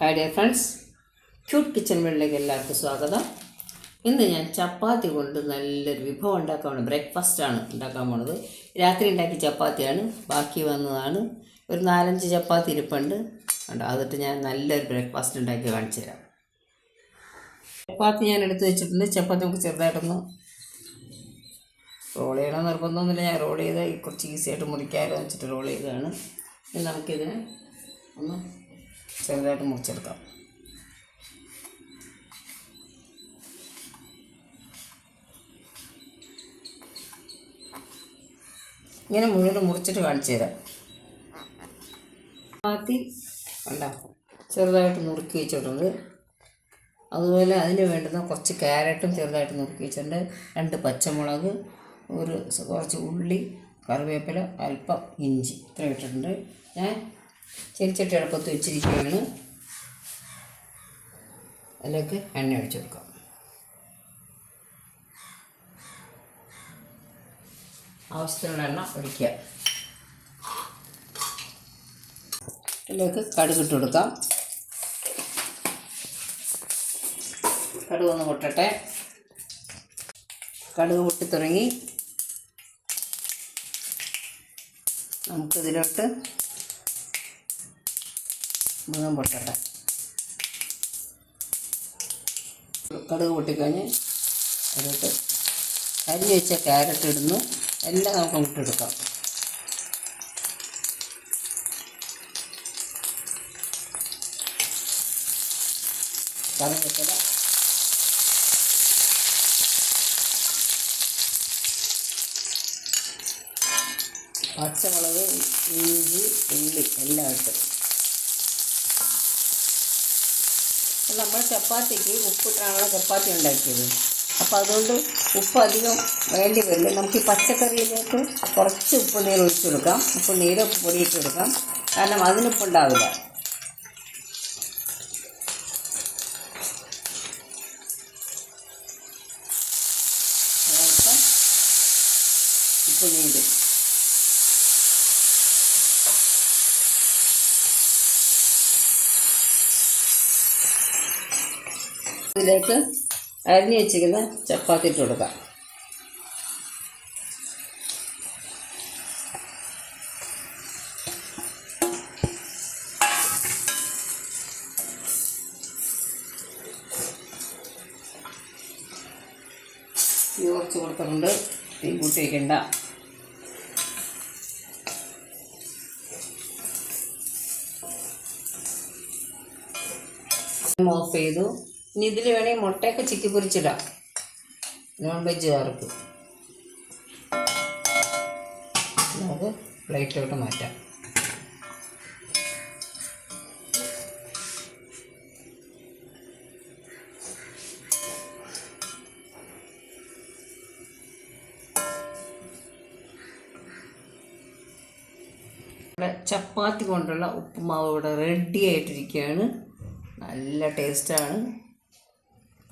Hi dear friends, cute kitchen വേൾഡിലേക്ക് എല്ലാവർക്കും സ്വാഗതം. ഇന്ന് ഞാൻ ചപ്പാത്തി കൊണ്ട് നല്ലൊരു വിഭവം ഉണ്ടാക്കാണ്. ബ്രേക്ക്ഫാസ്റ്റാണ് ഉണ്ടാക്കാൻ പോണത്. രാത്രി ഉണ്ടാക്കിയ ചപ്പാത്തിയാണ്, ബാക്കി വന്നതാണ്. ഒരു 4-5 ചപ്പാത്തി ഇരിപ്പുണ്ട്. അതിട്ട് ഞാൻ നല്ലൊരു ബ്രേക്ക്ഫാസ്റ്റ് ഉണ്ടാക്കി കാണിച്ചു തരാം. ചപ്പാത്തി ഞാൻ എടുത്ത് വെച്ചിട്ടുണ്ട്. ചപ്പാത്തി നമുക്ക് ചെറുതായിട്ടൊന്ന് റോൾ ചെയ്യണം നിർബന്ധമൊന്നുമില്ല. ഞാൻ റോൾ ചെയ്ത് കുറച്ച് ഈസിയായിട്ട് മുറിക്കാമല്ലോ വെച്ചിട്ട് റോൾ ചെയ്തതാണ്. ഇനി നമുക്കിതിനെ ഒന്ന് ചെറുതായിട്ട് മുറിച്ചെടുക്കാം. ഇങ്ങനെ മുഴുവൻ മുറിച്ചിട്ട് കാണിച്ചു തരാം. ചപ്പാത്തി ഉണ്ടാക്കും ചെറുതായിട്ട് നുറുക്കി വെച്ചിട്ടുണ്ട്. അതുപോലെ അതിന് വേണ്ടുന്ന കുറച്ച് ക്യാരറ്റും ചെറുതായിട്ട് നുറുക്കി വെച്ചിട്ടുണ്ട്. 2 പച്ചമുളക്, കുറച്ച് ഉള്ളി, കറിവേപ്പില, അല്പം ഇഞ്ചി, ഇത്ര ഇട്ടിട്ടുണ്ട്. ഞാൻ ചെറിച്ചട്ടി അടുപ്പത്ത് വെച്ചിരിക്കുകയാണ്. അതിലേക്ക് എണ്ണ ഒഴിച്ച് കൊടുക്കാം. ആവശ്യത്തിനുള്ള എണ്ണ ഒഴിക്കുക. ഇതിലേക്ക് കടുക് ഇട്ട് കൊടുക്കാം. കടുക് ഒന്ന് പൊട്ടട്ടെ. കടുക് പൊട്ടി തുടങ്ങി. നമുക്കിതിലോട്ട് മുഴുവൻ പൊട്ടട്ടെ. കടുക് പൊട്ടിക്കഴിഞ്ഞ് അതിലോട്ട് അരിഞ്ഞ് വെച്ച ക്യാരറ്റ് ഇടുന്നു. എല്ലാം നമുക്ക് ഇട്ടെടുക്കാം. കറിവേപ്പില, പച്ചമുളക്, ഇഞ്ചി, ഉള്ളി എല്ലാം ഇട്ട്. നമ്മൾ ചപ്പാത്തിക്ക് ഉപ്പിട്ടാണല്ലോ ചപ്പാത്തി ഉണ്ടാക്കിയത്. അപ്പോൾ അതുകൊണ്ട് ഉപ്പ് അധികം വേണ്ടി വരില്ല. നമുക്ക് ഈ പച്ചക്കറിയിലേക്ക് കുറച്ച് ഉപ്പ് നീര് ഒഴിച്ചു കൊടുക്കാം. ഉപ്പ് നീര് പൊടിയിട്ട് കൊടുക്കാം. കാരണം അതിനുപ്പുണ്ടാവില്ല. അതൊക്കെ ഉപ്പ് നീര് ഇതിലേക്ക് അരിഞ്ഞ് വെച്ചിരിക്കുന്ന ചപ്പാത്തി ഇട്ട് കൊടുക്കാം. കുറച്ച് കൊടുത്തിട്ടുണ്ട്. തീ കൂട്ടി വയ്ക്കണ്ട. ഓഫ് ചെയ്തു. ഇനി ഇതിൽ വേണമെങ്കിൽ മുട്ടയൊക്കെ ചിക്കി പൊരിച്ചിടാം നോൺ വെജുകാർക്ക്. നമുക്ക് പ്ലേറ്റിലോട്ട് മാറ്റാം. ചപ്പാത്തി കൊണ്ടുള്ള ഉപ്പുമാവ് ഇവിടെ റെഡി ആയിട്ടിരിക്കുകയാണ്. നല്ല ടേസ്റ്റാണ്.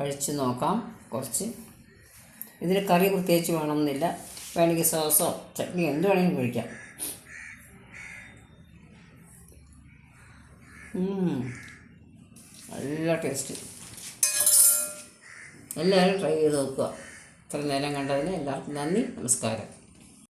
കഴിച്ച് നോക്കാം. കുറച്ച് ഇതിന് കറി പ്രത്യേകിച്ച് വേണമെന്നില്ല. വേണമെങ്കിൽ സോസോ ചട്നി എന്ത് വേണമെങ്കിലും കഴിക്കാം. നല്ല ടേസ്റ്റ്. എല്ലാവരും ട്രൈ ചെയ്ത് നോക്കുക. ഇത്ര നേരം കണ്ടതിന് എല്ലാവർക്കും നന്ദി. നമസ്കാരം.